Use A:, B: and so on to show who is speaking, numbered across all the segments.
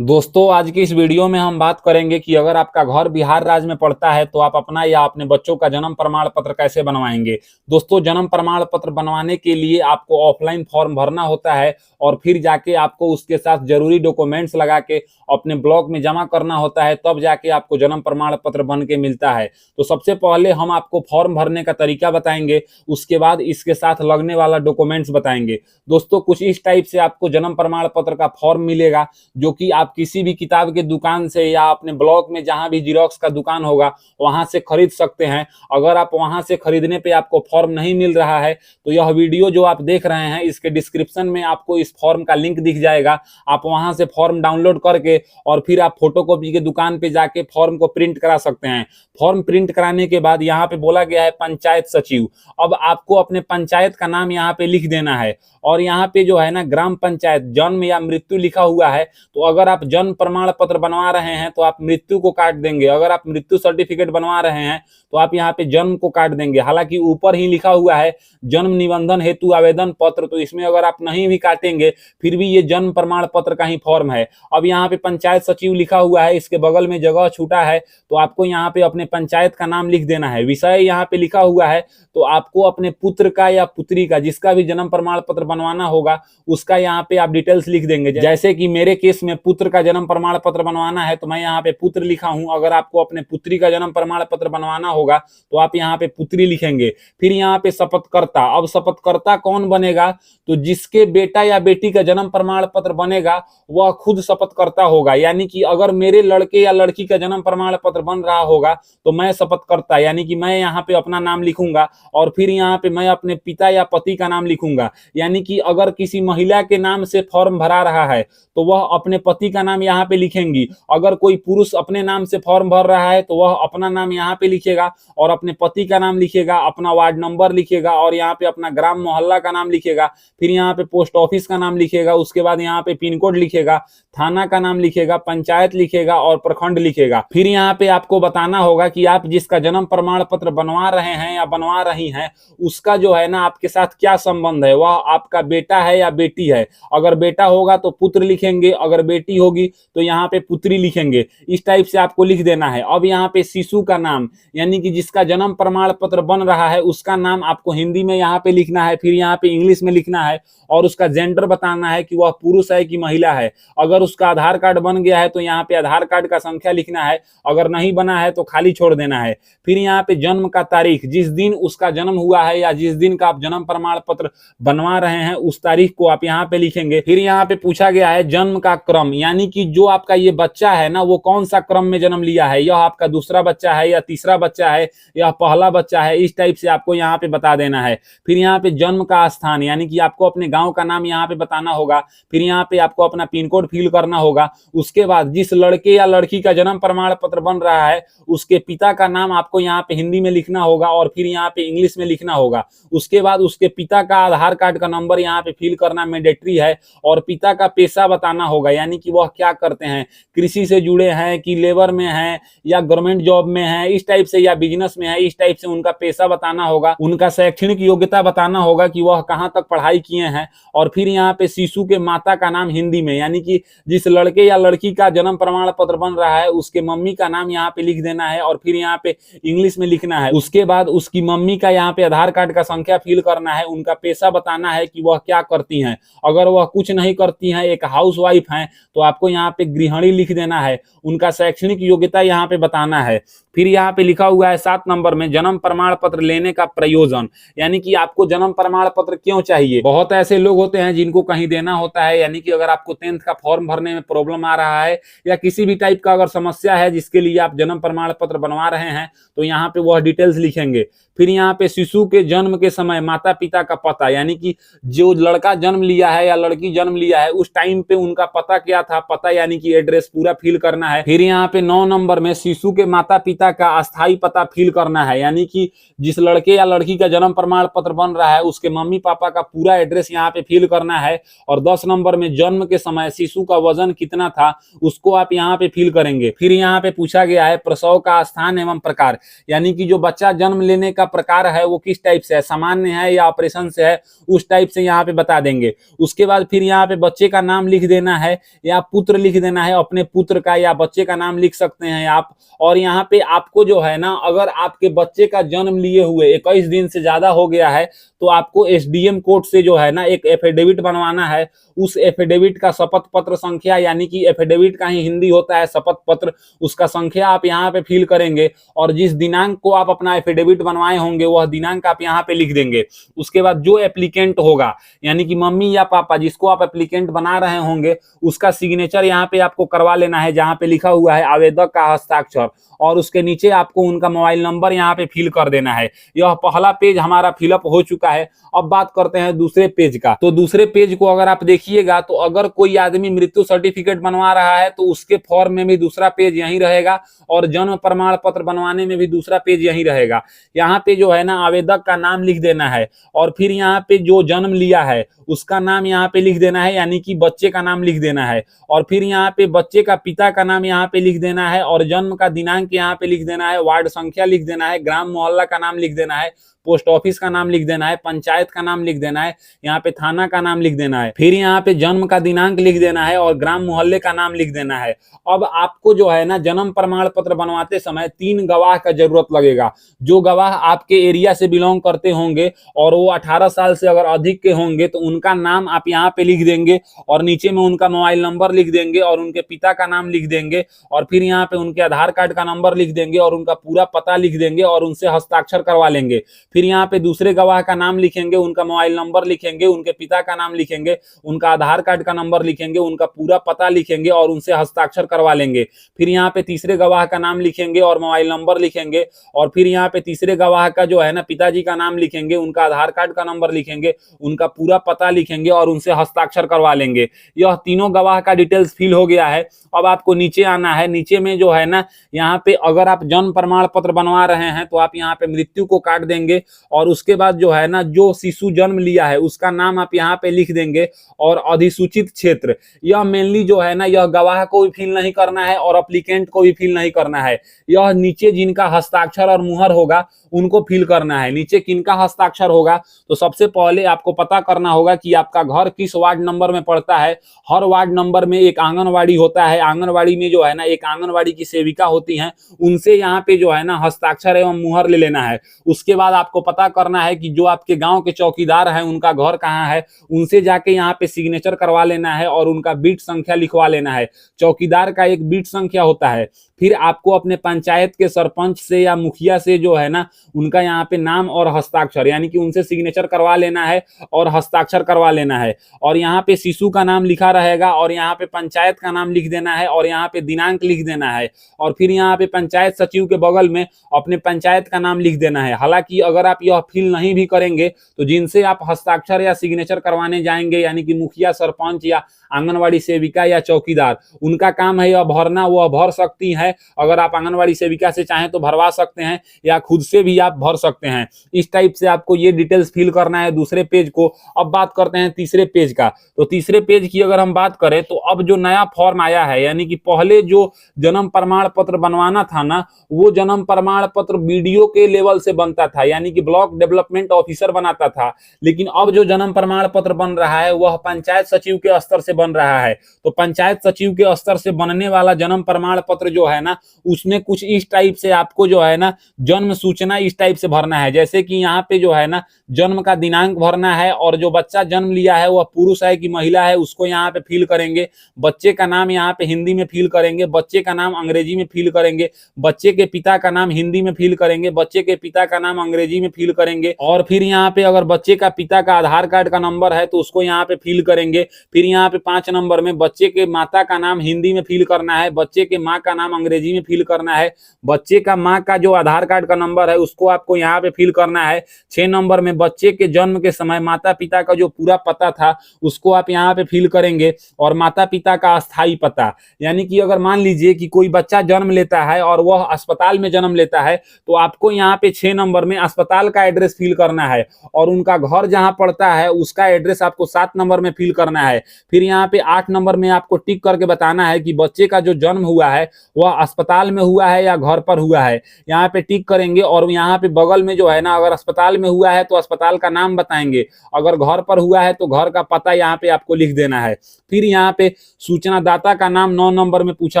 A: दोस्तों आज की इस वीडियो में हम बात करेंगे कि अगर आपका घर बिहार राज्य में पड़ता है तो आप अपना या अपने बच्चों का जन्म प्रमाण पत्र कैसे बनवाएंगे। दोस्तों जन्म प्रमाण पत्र बनवाने के लिए आपको ऑफलाइन फॉर्म भरना होता है और फिर जाके आपको उसके साथ जरूरी डॉक्यूमेंट्स लगा के अपने ब्लॉक में जमा करना होता है, तब जाके आपको जन्म प्रमाण पत्र बन के मिलता है। तो सबसे पहले हम आपको फॉर्म भरने का तरीका बताएंगे, उसके बाद इसके साथ लगने वाला डॉक्यूमेंट्स बताएंगे। दोस्तों कुछ इस टाइप से आपको जन्म प्रमाण पत्र का फॉर्म मिलेगा, जो कि आप किसी भी किताब के दुकान से या अपने ब्लॉक में जहां भी जीरोक्स का दुकान होगा वहां से खरीद सकते हैं। अगर आप वहां से खरीदने पे आपको फॉर्म नहीं मिल रहा है तो यह वीडियो जो आप देख रहे हैं इसके डिस्क्रिप्शन में आपको इस फॉर्म का लिंक दिख जाएगा। आप वहां से फॉर्म डाउनलोड करके और फिर आप फोटोकॉपी के दुकान पे जाके फॉर्म को प्रिंट करा सकते हैं। फॉर्म प्रिंट कराने के बाद यहाँ पे बोला गया है पंचायत सचिव। अब आपको अपने पंचायत का नाम यहाँ पे लिख देना है और यहाँ पे जो है ना ग्राम पंचायत जन्म या मृत्यु लिखा हुआ है, तो अगर आप जन्म प्रमाण पत्र बनवा रहे हैं तो आप मृत्यु को काट देंगे। अगर आप मृत्यु सर्टिफिकेट बनवा रहे हैं तो आप यहाँ पे जन्म को काट देंगे। हालांकि ऊपर ही लिखा हुआ है जन्म निबंधन हेतु आवेदन पत्र, तो इसमें अगर आप नहीं भी काटेंगे फिर भी ये जन्म प्रमाण पत्र का ही फॉर्म है। अब यहाँ पे पंचायत सचिव लिखा हुआ है, इसके बगल में जगह छूटा है तो आपको यहाँ पे अपने पंचायत का नाम लिख देना है। विषय यहाँ पे लिखा हुआ है तो आपको अपने पुत्र का या पुत्री का, जिसका भी जन्म प्रमाण पत्र बनवाना होगा उसका यहाँ पे आप डिटेल्स लिख देंगे। जैसे कि मेरे केस में पुत्र का जन्म प्रमाण पत्र बनवाना है तो मैं यहाँ पे पुत्र लिखा हूं। अगर आपको अपने पुत्री का जन्म प्रमाण पत्र बनवाना होगा तो आप यहाँ पे पुत्री लिखेंगे। फिर यहाँ पे शपथकर्ता। अब शपथकर्ता कौन बनेगा, तो जिसके बेटा या बेटी का जन्म प्रमाण पत्र बनेगा वह खुद शपथकर्ता होगा। यानी कि अगर मेरे लड़के या लड़की का जन्म प्रमाण पत्र बन रहा होगा तो मैं शपथकर्ता यानी कि मैं यहाँ पे अपना नाम लिखूंगा और फिर यहाँ पे मैं अपने पिता या पति का नाम लिखूंगा। यानी कि अगर किसी महिला के नाम से फॉर्म भरा रहा है तो वह अपने पति का नाम यहाँ पे लिखेंगी। अगर कोई पुरुष अपने नाम से फॉर्म भर रहा है तो वह अपना नाम यहाँ पे लिखेगा और अपने पति का नाम लिखेगा, अपना वार्ड नंबर लिखेगा और यहाँ पे अपना ग्राम मोहल्ला का नाम लिखेगा। फिर यहाँ पे पोस्ट ऑफिस का नाम लिखेगा, उसके बाद यहाँ पे पिन कोड लिखेगा, थाना का नाम लिखेगा, पंचायत लिखेगा और प्रखंड लिखेगा। फिर यहाँ पे आपको बताना होगा कि आप जिसका जन्म प्रमाण पत्र बनवा रहे हैं या बनवा रही हैं उसका जो है ना आपके साथ क्या संबंध है, वह आपका बेटा है या बेटी है। अगर बेटा होगा तो पुत्र लिखेंगे, अगर बेटी होगी तो यहाँ पे पुत्री लिखेंगे। इस टाइप से आपको लिख देना है। अब यहाँ पे शिशु का नाम यानी कि जिसका जन्म प्रमाण पत्र बन रहा है उसका नाम आपको हिंदी में यहाँ पे लिखना है, फिर यहाँ पे इंग्लिश में लिखना है और उसका जेंडर बताना है कि वह पुरुष है कि महिला है। अगर उसका आधार कार्ड बन गया है तो यहाँ पे आधार कार्ड का संख्या लिखना है, अगर नहीं बना है तो खाली छोड़ देना है। फिर यहाँ पे जन्म का तारीख, जिस दिन उसका जन्म हुआ है या जिस दिन का आप जन्म प्रमाण पत्र बनवा रहे हैं उस तारीख को आप यहाँ पे लिखेंगे। फिर यहाँ पे पूछा गया है जन्म का क्रम, यानी कि जो आपका ये बच्चा है ना वो कौन सा क्रम में जन्म लिया है, यह आपका दूसरा बच्चा है या तीसरा बच्चा है या पहला बच्चा है, इस टाइप से आपको यहाँ पे बता देना है। फिर यहाँ पे जन्म का स्थान यानी कि आपको अपने गांव का नाम यहाँ पे बताना होगा। फिर यहाँ पे आपको अपना पिन कोड फिल करना होगा। उसके बाद जिस लड़के या लड़की का जन्म प्रमाण पत्र बन रहा है उसके पिता का नाम आपको यहाँ पे हिंदी में लिखना होगा और फिर यहाँ पे इंग्लिश में लिखना होगा। उसके बाद उसके पिता का आधार कार्ड का नंबर यहाँ पे फिल करना मैंडेटरी है और पिता का पेशा बताना होगा, यानी कि वह क्या करते हैं, कृषि से जुड़े हैं कि लेबर में हैं या गवर्नमेंट जॉब में हैं, इस टाइप से, या बिजनेस में है, इस टाइप से उनका पेशा बताना होगा। उनका शैक्षणिक योग्यता बताना होगा कि वह कहाँ तक पढ़ाई किए हैं और फिर यहाँ पे शिशु के माता का नाम हिंदी में, यानी कि जिस लड़के या लड़की का जन्म प्रमाण पत्र बन रहा है उसके मम्मी का नाम यहाँ पे लिख देना है और फिर यहाँ पे इंग्लिश में लिखना है। उसके बाद उसकी मम्मी का यहाँ पे आधार कार्ड का संख्या फिल करना है, उनका पेशा बताना है कि वह क्या करती हैं। अगर वह कुछ नहीं करती हैं, एक हाउसवाइफ हैं, तो आपको यहाँ पे गृहिणी लिख देना है। उनका शैक्षणिक योग्यता यहाँ पे बताना है। फिर यहाँ पे लिखा हुआ है 7 नंबर में जन्म प्रमाण पत्र लेने का प्रयोजन, यानी कि आपको जन्म प्रमाण पत्र क्यों चाहिए। बहुत ऐसे लोग होते हैं जिनको कहीं देना होता है, यानी कि अगर आपको 10th का फॉर्म भरने में प्रॉब्लम आ रहा है या किसी भी टाइप का अगर समस्या है जिसके लिए आप जन्म प्रमाण पत्र बनवा रहे हैं तो यहाँ पे वह डिटेल्स लिखेंगे। फिर यहाँ पे शिशु के जन्म के समय माता पिता का पता, यानी कि जो लड़का जन्म लिया है या लड़की जन्म लिया है उस टाइम पे उनका पता क्या था, पता यानी कि एड्रेस पूरा फिल करना है। फिर यहाँ पे 9 नंबर में शिशु के माता पिता पिता का अस्थायी पता फिल करना है, यानी कि जिस लड़के या लड़की का जन्म प्रमाण पत्र बन रहा है उसके मम्मी पापा का पूरा एड्रेस यहाँ पे फिल करना है। और 10 नंबर में जन्म के समय शिशु का वजन कितना था उसको आप यहाँ पे फिल करेंगे। फिर यहाँ पे पूछा गया है प्रसव का स्थान एवं प्रकार, यानी कि जो बच्चा जन्म लेने का प्रकार है वो किस टाइप से है, सामान्य है या ऑपरेशन से है, उस टाइप से यहाँ पे बता देंगे। उसके बाद फिर यहाँ पे बच्चे का नाम लिख देना है या पुत्र लिख देना है, अपने पुत्र का या बच्चे का नाम लिख सकते हैं आप। और यहाँ पे आपको जो है ना, अगर आपके बच्चे का जन्म लिए हुए 21 दिन से ज्यादा हो गया है तो आपको एसडीएम कोर्ट से जो है ना एक एफिडेविट बनवाना है। उस एफिडेविट का शपथ पत्र संख्या, यानी कि एफिडेविट का ही हिंदी होता है शपथ पत्र, उसका संख्या आप यहाँ पे फिल करेंगे। और जिस दिनांक को आप अपना एफिडेविट बनवाए होंगे वह दिनांक आप यहाँ पे लिख देंगे। उसके बाद जो एप्लीकेंट होगा, यानी कि मम्मी या पापा जिसको आप एप्लीकेंट बना रहे होंगे, उसका सिग्नेचर यहाँ पे आपको करवा लेना है जहाँ पे लिखा हुआ है आवेदक का हस्ताक्षर, और उसके नीचे आपको उनका मोबाइल नंबर यहाँ पे फिल कर देना है। यह पहला पेज हमारा फिलअप हो चुका है। अब बात करते हैं दूसरे पेज का। तो दूसरे पेज को अगर आप देखिएगा तो अगर कोई आदमी मृत्यु सर्टिफिकेट बनवा रहा है तो उसके फॉर्म में भी दूसरा पेज यही रहेगा, और जन्म प्रमाण पत्र बनवाने में भी दूसरा पेज यही रहेगा। यहाँ पे जो है ना आवेदक का नाम लिख देना है, और फिर यहाँ पे जो जन्म लिया है उसका नाम यहाँ पे लिख देना है, यानी कि बच्चे का नाम लिख देना है। और फिर यहाँ पे बच्चे का पिता का नाम यहाँ पे लिख देना है, और जन्म का दिनांक यहाँ पे लिख देना है, वार्ड संख्या लिख देना है, ग्राम मोहल्ला का नाम लिख देना है, पोस्ट ऑफिस का नाम लिख देना है, पंचायत का नाम लिख देना है, यहाँ पे थाना का नाम लिख देना है, फिर यहाँ पे जन्म का दिनांक लिख देना है और ग्राम मोहल्ले का नाम लिख देना है। अब आपको जो है ना जन्म प्रमाण पत्र बनवाते समय 3 गवाह का जरूरत लगेगा। जो गवाह आपके एरिया से बिलोंग करते होंगे और वो 18 साल से अगर अधिक के होंगे तो उनका नाम आप यहाँ पे लिख देंगे, और नीचे में उनका मोबाइल नंबर लिख देंगे और उनके पिता का नाम लिख देंगे, और फिर यहाँ पे उनके आधार कार्ड का नंबर लिख देंगे और उनका पूरा पता लिख देंगे और उनसे हस्ताक्षर करवा लेंगे। फिर यहाँ पे दूसरे गवाह का नाम लिखेंगे, उनका मोबाइल नंबर लिखेंगे, उनके पिता का नाम लिखेंगे, उनका आधार कार्ड का नंबर लिखेंगे, उनका पूरा पता लिखेंगे और उनसे हस्ताक्षर करवा लेंगे। फिर यहाँ पे तीसरे गवाह का नाम लिखेंगे और मोबाइल नंबर लिखेंगे, और फिर यहाँ पे तीसरे गवाह का जो है ना पिताजी का नाम लिखेंगे, उनका आधार कार्ड का नंबर लिखेंगे, उनका पूरा पता लिखेंगे और उनसे हस्ताक्षर करवा लेंगे। यह तीनों गवाह का डिटेल्स फिल हो गया है। अब आपको नीचे आना है। नीचे में जो है ना यहाँ पे अगर आप जन्म प्रमाण पत्र बनवा रहे हैं तो आप यहाँ पे मृत्यु को काट देंगे, और उसके बाद जो है ना जो शिशु जन्म लिया है उसका नाम आप यहाँ पे लिख देंगे, और अधिसूचित क्षेत्र, यह मेनली जो है ना यह गवाह को भी फिल नहीं करना है और एप्लीकेंट को भी फिल नहीं करना है। यह नीचे जिनका हस्ताक्षर और मुहर होगा उनको फिल करना है। नीचे किनका हस्ताक्षर होगा तो सबसे पहले आपको पता करना होगा कि आपका घर किस वार्ड नंबर में पड़ता है। हर वार्ड नंबर में एक आंगनवाड़ी होता है। आंगनवाड़ी में जो है ना एक आंगनवाड़ी की सेविका होती हैं, उनसे यहाँ पे जो है ना हस्ताक्षर एवं मुहर ले लेना है। उसके बाद आपको पता करना है कि जो आपके गांव के चौकीदार हैं उनका घर कहाँ है, उनसे जाके यहाँ पे सिग्नेचर करवा लेना है और उनका बीट संख्या लिखवा लेना है। चौकीदार का एक बीट संख्या होता है। फिर आपको अपने पंचायत के सरपंच से या मुखिया से जो है ना उनका यहाँ पे नाम और हस्ताक्षर, यानी कि उनसे सिग्नेचर करवा लेना है और हस्ताक्षर करवा लेना है। और यहाँ पे शिशु का नाम लिखा रहेगा और यहाँ पे पंचायत का नाम लिख देना है और यहाँ पे दिनांक लिख देना है। और फिर यहाँ पे पंचायत सचिव के बगल में अपने पंचायत का नाम लिख देना है। हालांकि अगर आप यह फिल नहीं भी करेंगे तो जिनसे आप हस्ताक्षर या सिग्नेचर करवाने जाएंगे, यानी कि मुखिया, सरपंच या आंगनवाड़ी सेविका या चौकीदार, उनका काम है यह भरना, वह भर सकती है। अगर आप आंगनवाड़ी सेविका से चाहें तो भरवा सकते हैं या खुद से भी आप भर सकते हैं। इस टाइप से आपको ये डिटेल्स फिल करना है दूसरे पेज को। अब बात करते हैं तीसरे पेज का। तो तीसरे पेज की अगर हम बात करें तो अब जो नया फॉर्म आया है, यानी कि पहले जो जन्म प्रमाण पत्र बनवाना था ना, वो जन्म प्रमाण पत्र बीडीओ के लेवल से बनता था, यानी कि ब्लॉक डेवलपमेंट ऑफिसर बनाता था। लेकिन अब जो जन्म प्रमाण पत्र बन रहा है वह पंचायत सचिव के स्तर से बन रहा है। तो पंचायत सचिव के स्तर से बनने वाला जन्म प्रमाण पत्र जो है ना, उसमें कुछ इस टाइप से आपको जो है ना जन्म सूचना इस टाइप से भरना है। जैसे कि यहाँ पे जो है ना जन्म का दिनांक भरना है, और जो बच्चा जन्म लिया है वह पुरुष है कि महिला है उसको यहाँ पे फिल करेंगे। बच्चे का नाम यहाँ पे हिंदी में फिल करेंगे, बच्चे का नाम अंग्रेजी में फिल करेंगे, बच्चे के पिता का नाम हिंदी में फिल करेंगे, बच्चे के पिता का नाम अंग्रेजी अंग्रेजी में फिल करेंगे। और फिर यहाँ पे अगर बच्चे का पिता का आधार कार्ड का नंबर है तो उसको यहाँ पे फिल करेंगे। फिर यहाँ पे 5 नंबर में बच्चे के माता का नाम हिंदी में फिल करना है, बच्चे के माँ का नाम अंग्रेजी में फिल करना है, बच्चे का माँ का जो आधार कार्ड का नंबर है उसको आपको यहाँ पे फिल करना है। 6 नंबर में बच्चे के जन्म के समय माता पिता का जो पूरा पता था उसको आप यहाँ पे फिल करेंगे, और माता पिता का अस्थायी पता, यानी कि अगर मान लीजिए कि कोई बच्चा जन्म लेता है और वह अस्पताल में जन्म लेता है तो आपको यहाँ पे 6 नंबर में अस्पताल का एड्रेस फिल करना है, और उनका घर जहां पड़ता है उसका एड्रेस आपको 7 नंबर में फिल करना है। फिर यहाँ पे 8 नंबर में आपको टिक करके बताना है कि बच्चे का जो जन्म हुआ है वह अस्पताल में हुआ है या घर पर हुआ है, यहाँ पे टिक करेंगे। और यहाँ पे बगल में जो है ना, अगर अस्पताल में हुआ है तो अस्पताल का नाम बताएंगे, अगर घर पर हुआ है तो घर का पता यहाँ पे आपको लिख देना है। फिर यहाँ पे सूचना दाता का नाम 9 नंबर में पूछा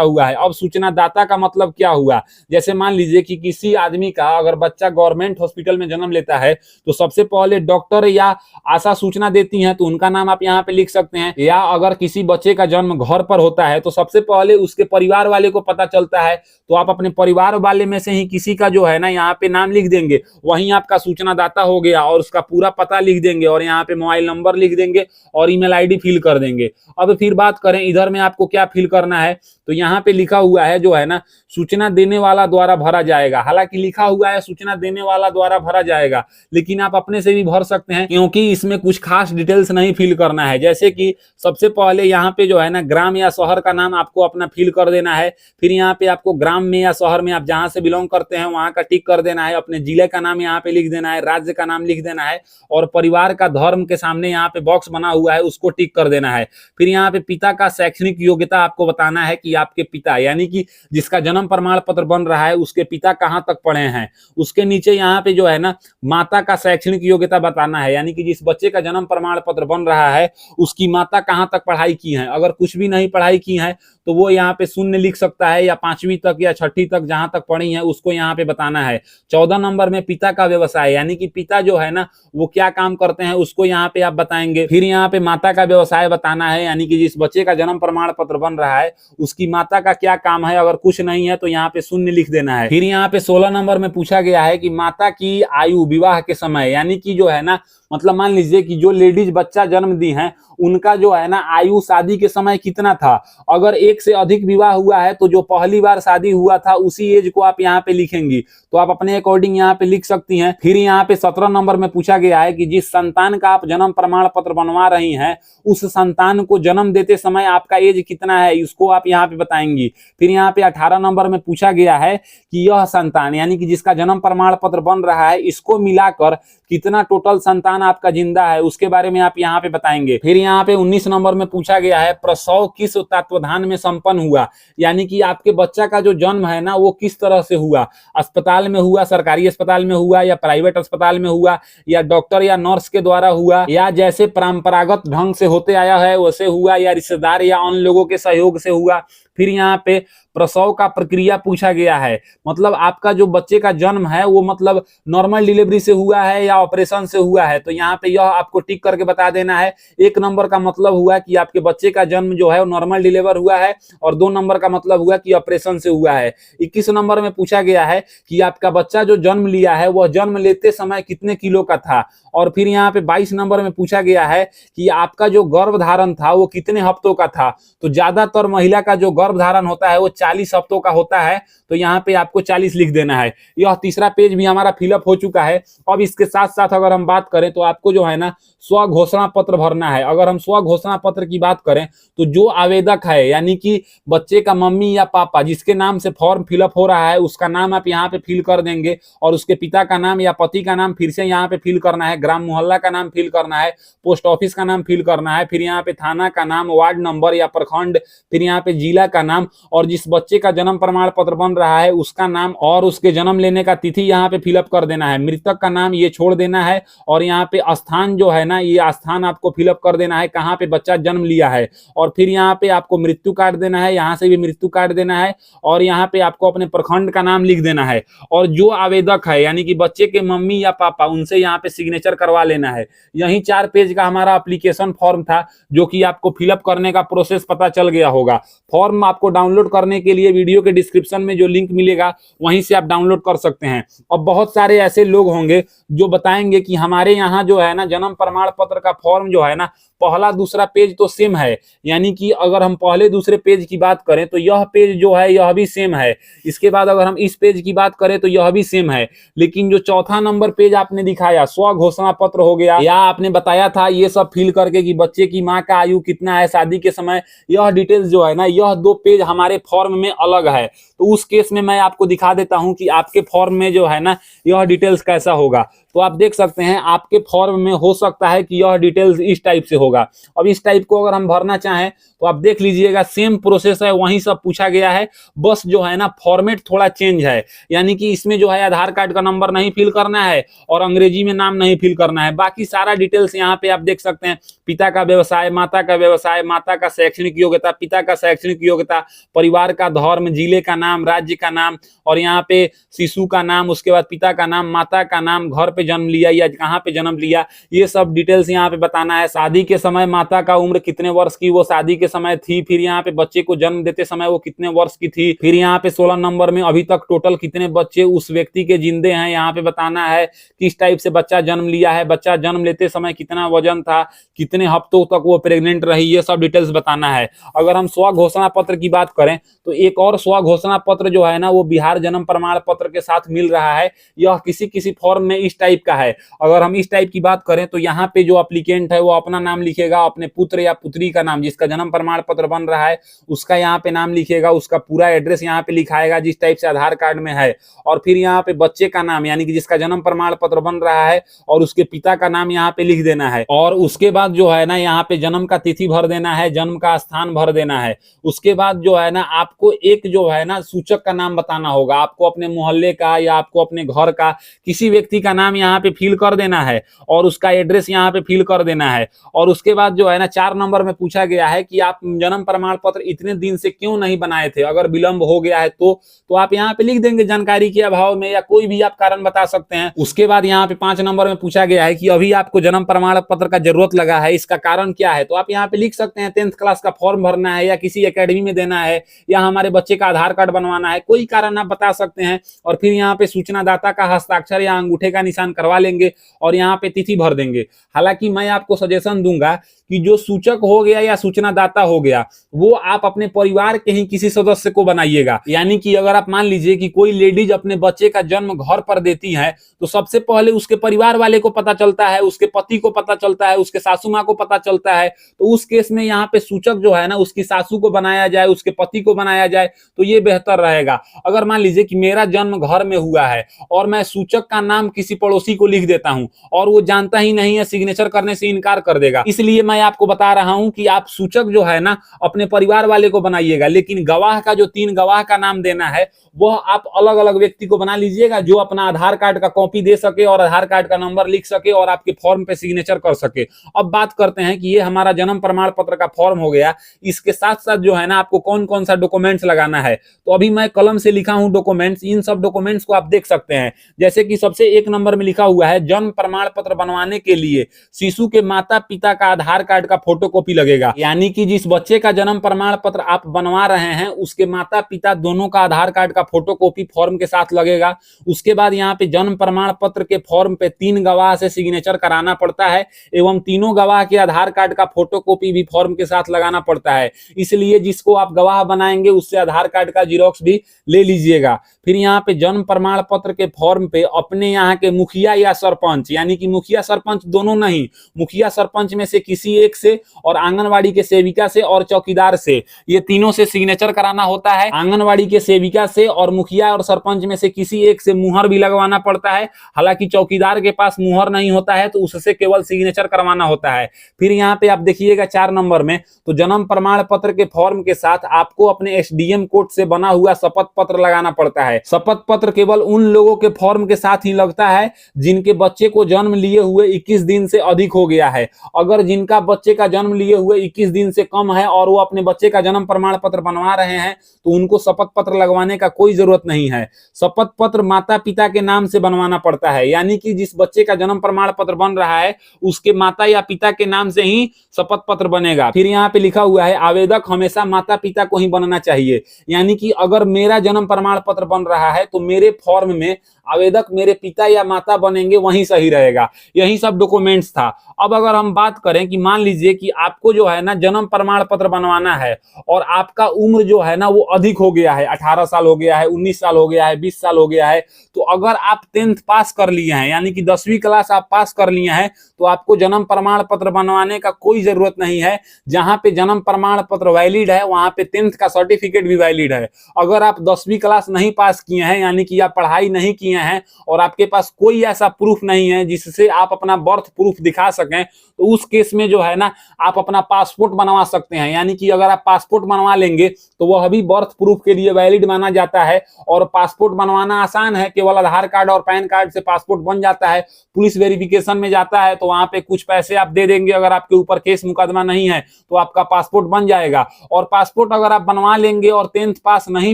A: हुआ है। अब सूचना दाता का मतलब क्या हुआ, जैसे मान लीजिए कि किसी आदमी का अगर बच्चा गवर्नमेंट हॉस्पिटल में जन्म लेता है तो सबसे पहले डॉक्टर या आशा सूचना देती हैं तो उनका नाम आप यहाँ पे लिख सकते हैं, या अगर किसी बच्चे का जन्म घर पर होता है तो सबसे पहले उसके परिवार वाले को पता चलता है तो आप अपने परिवार वाले में से ही किसी का जो है ना यहाँ पे नाम लिख देंगे, वहीं आपका सूचना दाता हो गया, और उसका पूरा पता लिख देंगे और यहाँ पे मोबाइल नंबर लिख देंगे और ईमेल आईडी फिल कर देंगे। अब फिर बात करें इधर में आपको क्या फिल करना है, तो यहाँ पे लिखा हुआ है जो है ना सूचना देने वाला द्वारा भरा जाएगा। हालांकि लिखा हुआ है सूचना देने वाला द्वारा भरा जाएगा, लेकिन आप अपने से भी भर सकते हैं क्योंकि इसमें कुछ खास डिटेल्स नहीं फिल करना है। जैसे कि सबसे पहले यहाँ पे जो है ना ग्राम या शहर का नाम आपको अपना फिल कर देना है। फिर यहाँ पे आपको ग्राम में या शहर में आप जहां से बिलोंग करते हैं वहां का टिक कर देना है, अपने जिले का नाम यहाँ पे लिख देना है, राज्य का नाम लिख देना है, और परिवार का धर्म के सामने यहाँ पे बॉक्स बना हुआ है उसको टिक कर देना है। फिर यहाँ पे पिता का शैक्षणिक योग्यता आपको बताना है कि आपके पिता यानी कि जिसका जन्म प्रमाण पत्र बन रहा है उसके पिता कहाँ तक पढ़े हैं। उसके नीचे यहाँ पे जो है ना माता का शैक्षणिक योग्यता बताना है, यानी कि जिस बच्चे का जन्म प्रमाण पत्र बन रहा है उसकी माता कहाँ तक पढ़ाई की है। अगर कुछ भी नहीं पढ़ाई की है तो वो यहाँ पे शून्य लिख सकता है, या 5वीं तक या 6ठी तक जहां तक पढ़ी है उसको यहाँ पे बताना है। 14 नंबर में पिता का व्यवसाय, यानी कि पिता जो है ना वो क्या काम करते हैं उसको यहाँ पे आप बताएंगे। फिर यहाँ पे माता का व्यवसाय बताना है, यानी कि जिस बच्चे का जन्म प्रमाण पत्र बन रहा है उसकी माता का क्या काम है, अगर कुछ नहीं है तो यहाँ पे शून्य लिख देना है। फिर यहाँ पे 16 नंबर में पूछा गया है कि माता की आयु विवाह के समय, यानी कि जो है ना मतलब मान लीजिए कि जो लेडीज बच्चा जन्म दी हैं उनका जो है ना आयु शादी के समय कितना था। अगर एक से अधिक विवाह हुआ है तो जो पहली बार शादी हुआ था उसी एज को आप यहाँ पे लिखेंगी, तो आप अपने अकॉर्डिंग यहाँ पे लिख सकती हैं। फिर यहाँ पे 17 नंबर में पूछा गया है कि जिस संतान का आप जन्म प्रमाण पत्र बनवा रही हैं उस संतान को जन्म देते समय आपका एज कितना है, इसको आप यहाँ पे बताएंगी। फिर यहाँ पे 18 नंबर में पूछा गया है कि यह संतान यानी कि जिसका जन्म प्रमाण पत्र बन रहा है इसको मिलाकर कितना टोटल संतान आपका जिंदा है, उसके बारे में आप यहाँ पे बताएंगे। फिर यहाँ पे 19 नंबर में पूछा गया है प्रसव किस तत्वाधान में संपन्न हुआ, यानी कि आपके बच्चा का जो जन्म है ना वो किस तरह से हुआ, अस्पताल में हुआ, सरकारी अस्पताल में हुआ, या प्राइवेट अस्पताल में हुआ, या डॉक्टर या नर्स के द्वारा हुआ, या जैसे परंपरागत ढंग से होते आया है वैसे हुआ, या रिश्तेदार या अन्य लोगों के सहयोग से हुआ। फिर यहाँ पे प्रसव का प्रक्रिया पूछा गया है, मतलब आपका जो बच्चे का जन्म है वो मतलब नॉर्मल डिलीवरी से हुआ है या ऑपरेशन से हुआ है, तो यहाँ पे यह आपको टिक करके बता देना है। 1 नंबर का मतलब हुआ कि आपके बच्चे का जन्म जो है वो नॉर्मल डिलीवर हुआ है, और 2 नंबर का मतलब हुआ कि ऑपरेशन से हुआ है। 21 नंबर में पूछा गया है कि आपका बच्चा जो जन्म लिया है वह जन्म लेते समय कितने किलो का था, और फिर यहाँ पे 22 नंबर में पूछा गया है कि आपका जो गर्भधारण था वो कितने हफ्तों का था। तो ज्यादातर महिला का जो गर्भधारण होता है वो 40 हफ्तों का होता है, तो यहाँ पे आपको 40 लिख देना है। यह तीसरा पेज भी हमारा फिलअप हो चुका है। अब इसके साथ साथ अगर हम बात करें तो आपको जो है ना स्व घोषणा पत्र भरना है। अगर हम स्व घोषणा पत्र की बात करें तो जो आवेदक है यानी कि बच्चे का मम्मी या पापा जिसके नाम से फॉर्म फिलअप हो रहा है उसका नाम आप यहाँ पे फिल कर देंगे, और उसके पिता का नाम या पति का नाम फिर से यहाँ पे फिल करना है, ग्राम मोहल्ला का नाम फिल करना है, पोस्ट ऑफिस का नाम फिल करना है, फिर यहाँ पे थाना का नाम, वार्ड नंबर या प्रखंड, फिर यहाँ पे जिला का नाम, और जिस बच्चे का जन्म प्रमाण पत्र बन रहा है उसका नाम और उसके जन्म लेने का तिथि यहाँ पे फिलअप कर देना है। मृतक का नाम ये छोड़ देना है, और यहाँ पे स्थान जो है ना ये स्थान आपको फिलअप कर देना है, कहाँ पे बच्चा जन्म लिया है, और फिर यहाँ पे आपको मृत्यु काट देना है, यहाँ से भी मृत्यु काट देना है, और यहाँ पे आपको अपने प्रखंड का नाम लिख देना है, और जो आवेदक है यानी कि बच्चे के मम्मी या पापा उनसे यहाँ पे सिग्नेचर करवा लेना है। यही 4 पेज का हमारा एप्लीकेशन फॉर्म था जो कि आपको फिलअप करने का प्रोसेस पता चल गया होगा। फॉर्म आपको डाउनलोड करने के लिए वीडियो के डिस्क्रिप्शन में जो लिंक मिलेगा वहीं से आप डाउनलोड कर सकते हैं। और बहुत सारे ऐसे लोग होंगे जो बताएंगे कि हमारे यहाँ जो है ना जन्म प्रमाण पत्र का फॉर्म जो है ना पहला दूसरा पेज तो सेम है, यानी कि अगर हम पहले दूसरे पेज की बात करें तो यह पेज जो है यह भी सेम है, इसके बाद अगर हम इस पेज की बात करें तो यह भी सेम है, लेकिन जो चौथा नंबर पेज आपने दिखाया स्व घोषणा पत्र हो गया, या आपने बताया था ये सब फिल करके कि बच्चे की माँ का आयु कितना है शादी के समय, यह डिटेल्स जो है ना यह 2 पेज हमारे फॉर्म में अलग है। तो उस केस में मैं आपको दिखा देता हूं कि आपके फॉर्म में जो है ना यह डिटेल्स कैसा होगा। तो आप देख सकते हैं आपके फॉर्म में हो सकता है कि यह डिटेल्स इस टाइप से होगा। अब इस टाइप को अगर हम भरना चाहें तो आप देख लीजिएगा सेम प्रोसेस है, वहीं सब पूछा गया है, बस जो है ना फॉर्मेट थोड़ा चेंज है, यानी कि इसमें जो है आधार कार्ड का नंबर नहीं फिल करना है और अंग्रेजी में नाम नहीं फिल करना है। बाकी सारा डिटेल्स यहाँ पे आप देख सकते हैं, पिता का व्यवसाय, माता का व्यवसाय, माता का शैक्षणिक योग्यता, पिता का शैक्षणिक योग्यता, परिवार का धर्म, जिले का नाम, राज्य का नाम, और यहाँ पे शिशु का नाम, उसके बाद पिता का नाम, माता का नाम, घर पे जन्म लिया या कहाँ पे जन्म लिया, ये सब डिटेल्स यहाँ पे बताना है। शादी के समय माता का उम्र कितने वर्ष की वो शादी के समय थी, फिर यहाँ पे बच्चे को जन्म देते समय वो कितने वर्ष की थी, फिर यहाँ पे 16 नंबर में अभी तक टोटल कितने बच्चे उस व्यक्ति के जिंदे हैं यहाँ पे बताना है, किस टाइप से बच्चा जन्म लिया है, बच्चा जन्म लेते समय कितना वजन था, कितने हफ्तों तक वो प्रेग्नेंट रही, ये सब डिटेल्स बताना है। अगर हम स्व घोषणा पत्र की बात करें तो एक और स्व घोषणा पत्र जो है ना वो बिहार जन्म प्रमाण पत्र के साथ मिल रहा है, यह किसी किसी फॉर्म में इस टाइप का है। अगर हम इस टाइप की बात करें तो यहाँ पे जो एप्लीकेंट है वो अपना नाम लिखेगा, अपने पुत्र या पुत्री का नाम, जिसका जन्म प्रमाण पत्र बन रहा है उसका यहाँ पे नाम लिखेगा, उसका पूरा एड्रेस यहाँ पे लिखाएगा जिस टाइप से आधार कार्ड में है, और फिर यहाँ पे बच्चे का नाम यानी कि जिसका जन्म प्रमाण पत्र बन रहा है और उसके पिता का नाम यहाँ पे लिख देना है, और उसके बाद जो है ना यहाँ पे जन्म का तिथि भर देना है, जन्म का स्थान भर देना है। उसके बाद जो है ना आपको एक जो है ना सूचक का नाम बताना होगा, आपको अपने मोहल्ले का या आपको अपने घर का किसी व्यक्ति का नाम यहाँ पे फिल कर देना है और उसका एड्रेस यहाँ पे फिल कर देना है। और उसके बाद जो है ना 4 नंबर में पूछा गया है कि आप जन्म प्रमाण पत्र इतने दिन से क्यों नहीं बनाए थे, अगर विलंब हो गया है तो आप यहाँ पे लिख देंगे जानकारी के अभाव में, या कोई भी आप कारण बता सकते हैं। उसके बाद यहाँ पे 5 नंबर में पूछा गया है कि अभी आपको जन्म प्रमाण पत्र का जरूरत लगा है, इसका कारण क्या है, तो आप यहाँ पे लिख सकते हैं 10th क्लास का फॉर्म भरना है, या किसी एकेडमी में देना है, या हमारे बच्चे का आधार कार्ड बनवाना है, कोई कारण आप बता सकते हैं। और फिर यहाँ पे सूचना दाता का हस्ताक्षर या अंगूठे का निशान करवा लेंगे और यहाँ पे तिथि भर देंगे। हालांकि मैं आपको सजेशन दूंगा कि जो सूचक हो गया या सूचना दाता हो गया वो आप अपने परिवार के ही किसी सदस्य को बनाइएगा। यानी कि अगर आप मान लीजिए कि कोई लेडीज अपने बच्चे का जन्म घर पर देती है तो सबसे पहले उसके परिवार वाले को पता चलता है, उसके पति को पता चलता है, उसके सासू माँ को पता चलता है, तो उस केस में यहाँ पे सूचक जो है ना उसकी सासू को बनाया जाए, उसके पति को बनाया जाए तो ये बेहतर रहेगा। अगर मान लीजिए कि मेरा जन्म घर में हुआ है और मैं सूचक का नाम किसी पड़ोसी को लिख देता हूं और वो जानता ही नहीं है, सिग्नेचर करने से इनकार कर देगा, इसलिए मैं आपको बता रहा हूं कि आप सूचक जो है ना अपने परिवार वाले को बनाइएगा, लेकिन गवाह का जो 3 गवाह का नाम देना है वह आप अलग अलग व्यक्ति को बना लीजिएगा जो अपना आधार कार्ड का कॉपी दे सके और आधार कार्ड का नंबर लिख सके और आपके फॉर्म पे सिग्नेचर कर सके। अब बात करते हैं कि ये हमारा जन्म प्रमाण पत्र का फॉर्म हो गया, इसके साथ साथ जो है ना आपको कौन कौन सा डॉक्यूमेंट्स लगाना है, तो अभी मैं कलम से लिखा हूं डॉक्यूमेंट्स, इन सब डॉक्यूमेंट्स को आप देख सकते हैं। जैसे कि सबसे 1 नंबर में लिखा हुआ है जन्म प्रमाण पत्र बनवाने के लिए शिशु के माता पिता का आधार कार्ड का फोटोकॉपी लगेगा, यानी कि जिस बच्चे का जन्म प्रमाण पत्र आप बनवा रहे हैं उसके माता पिता दोनों का आधार कार्ड का फोटोकॉपी फॉर्म के साथ लगेगा। उसके बाद यहाँ पे जन्म प्रमाण पत्र के फॉर्म पे 3 गवाह से सिग्नेचर कराना पड़ता है एवं तीनों गवाह के आधार कार्ड का फोटोकॉपी भी फॉर्म के साथ लगाना पड़ता है, इसलिए जिसको आप गवाह बनाएंगे उससे आधार कार्ड का जीरोक्स भी ले लीजिएगा। फिर यहाँ पे जन्म प्रमाण पत्र के फॉर्म पे अपने यहाँ के मुखिया या सरपंच, यानी कि मुखिया सरपंच दोनों नहीं, मुखिया सरपंच में से किसी एक से, और आंगनवाड़ी के सेविका से और चौकीदार से, ये तीनों से सिग्नेचर कराना होता है। आंगनवाड़ी के सेविका से और मुखिया और सरपंच में से किसी एक से मुहर भी लगवाना पड़ता है। हालांकि चौकीदार के पास मुहर नहीं होता है तो उससे केवल सिग्नेचर करवाना होता है। फिर यहाँ पे आप देखिएगा 4 नंबर में, तो जन्म प्रमाण पत्र के फॉर्म के साथ आपको अपने एसडीएम कोड से बना हुआ शपथ पत्र लगाना पड़ता है। शपथ पत्र केवल उन लोगों के फॉर्म के साथ ही लगता है जिनके बच्चे को जन्म लिए हुए 21 दिन से अधिक हो गया है। अगर जिनका बच्चे का जन्म लिए हुए 21 दिन से कम है और वो अपने बच्चे का जन्म प्रमाण पत्र बनवा रहे हैं तो उनको शपथ पत्र लगवाने का कोई जरूरत नहीं है। शपथ पत्र माता पिता के नाम से बनवाना पड़ता है, यानी कि जिस बच्चे का जन्म प्रमाण पत्र बन रहा है उसके माता या पिता के नाम से ही शपथ पत्र बनेगा। फिर यहाँ पे लिखा हुआ है आवेदक हमेशा माता पिता को ही बनना चाहिए, यानी कि अगर मेरा जन्म प्रमाण पत्र बन रहा है तो मेरे फॉर्म में आवेदक मेरे पिता या माता बनेंगे, वही सही रहेगा। यही सब डॉक्यूमेंट्स था। अब अगर हम बात करें कि मान लीजिए कि आपको जो है ना जन्म प्रमाण पत्र बनवाना है और आपका उम्र जो है ना वो अधिक हो गया है, 18 साल हो गया है, 19 साल हो गया है, 20 साल हो गया है, तो अगर आप 10th पास कर लिए हैं यानी कि 10वीं क्लास आप पास कर लिए हैं तो आपको जन्म प्रमाण पत्र बनवाने का कोई जरूरत नहीं है। जहां पे जन्म प्रमाण पत्र वैलिड है वहां पे 10th का सर्टिफिकेट भी वैलिड है। अगर आप 10वीं क्लास नहीं पास किए हैं यानी कि आप पढ़ाई नहीं किए हैं और आपके पास कोई ऐसा प्रूफ नहीं है जिससे आप अपना बर्थ प्रूफ दिखा सकें तो उस केस में जो है ना आप अपना पासपोर्ट बनवा सकते हैं। यानी कि अगर आप पासपोर्ट बनवा लेंगे तो वह अभी बर्थ प्रूफ के लिए वैलिड माना जाता है। और पासपोर्ट बनवाना आसान है, केवल आधार कार्ड और पैन कार्ड से पासपोर्ट बन जाता है। पुलिस वेरिफिकेशन में जाता है तो वहां पे कुछ पैसे आप दे देंगे, अगर आपके ऊपर केस मुकदमा नहीं है तो आपका पासपोर्ट बन जाएगा। और पासपोर्ट अगर आप बनवा लेंगे और 10th पास नहीं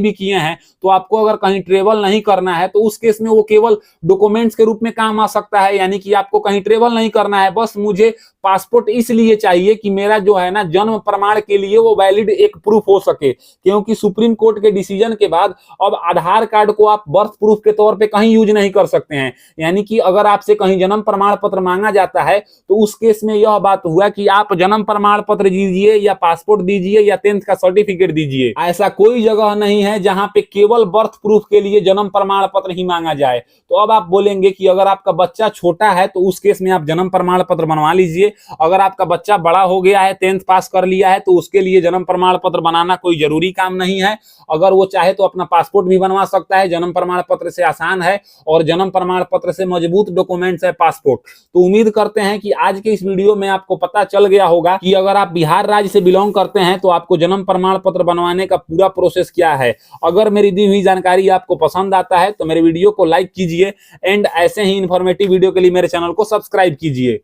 A: भी किए हैं तो आपको अगर कहीं ट्रेवल नहीं करना है तो उस केस में वो केवल डॉक्यूमेंट्स के रूप में काम आ सकता है। यानी कि आपको कहीं ट्रेवल नहीं करना है, बस मुझे पासपोर्ट इसलिए चाहिए कि मेरा जो है ना जन्म प्रमाण के लिए वो वैलिड एक प्रूफ हो सके। क्योंकि सुप्रीम कोर्ट के डिसीजन के बाद अब आधार कार्ड को आप बर्थ प्रूफ के तौर पे कहीं यूज नहीं कर सकते हैं। यानी कि अगर आपसे कहीं जन्म प्रमाण पत्र मांगा जाता है तो उस केस में यह बात हुआ कि आप जन्म प्रमाण पत्र दीजिए या पासपोर्ट दीजिए या 10th का सर्टिफिकेट दीजिए। ऐसा कोई जगह नहीं है जहां पे केवल बर्थ प्रूफ के लिए जन्म प्रमाण पत्र ही मांगा जाए। तो अब आप बोलेंगे कि अगर आपका बच्चा छोटा है तो उस केस में आप जन्म प्रमाण पत्र बनवा लीजिए। अगर आपका बच्चा बड़ा हो गया है, 10th पास कर लिया है, तो उसके लिए जन्म प्रमाण पत्र बनाना कोई जरूरी काम नहीं है। अगर वो चाहे तो अपना पासपोर्ट भी बनवा सकता है, जन्म प्रमाण पत्र से आसान है और जन्म प्रमाण पत्र से मजबूत डॉक्यूमेंट्स है पासपोर्ट। तो उम्मीद करते हैं कि आज के इस वीडियो में आपको पता चल गया होगा कि अगर आप बिहार राज्य से बिलोंग करते हैं तो आपको जन्म प्रमाण पत्र बनवाने का पूरा प्रोसेस क्या है। अगर मेरी दी हुई जानकारी आपको पसंद आता है तो मेरे वीडियो को लाइक कीजिए एंड ऐसे ही इंफॉर्मेटिव वीडियो के लिए मेरे चैनल को सब्सक्राइब कीजिए।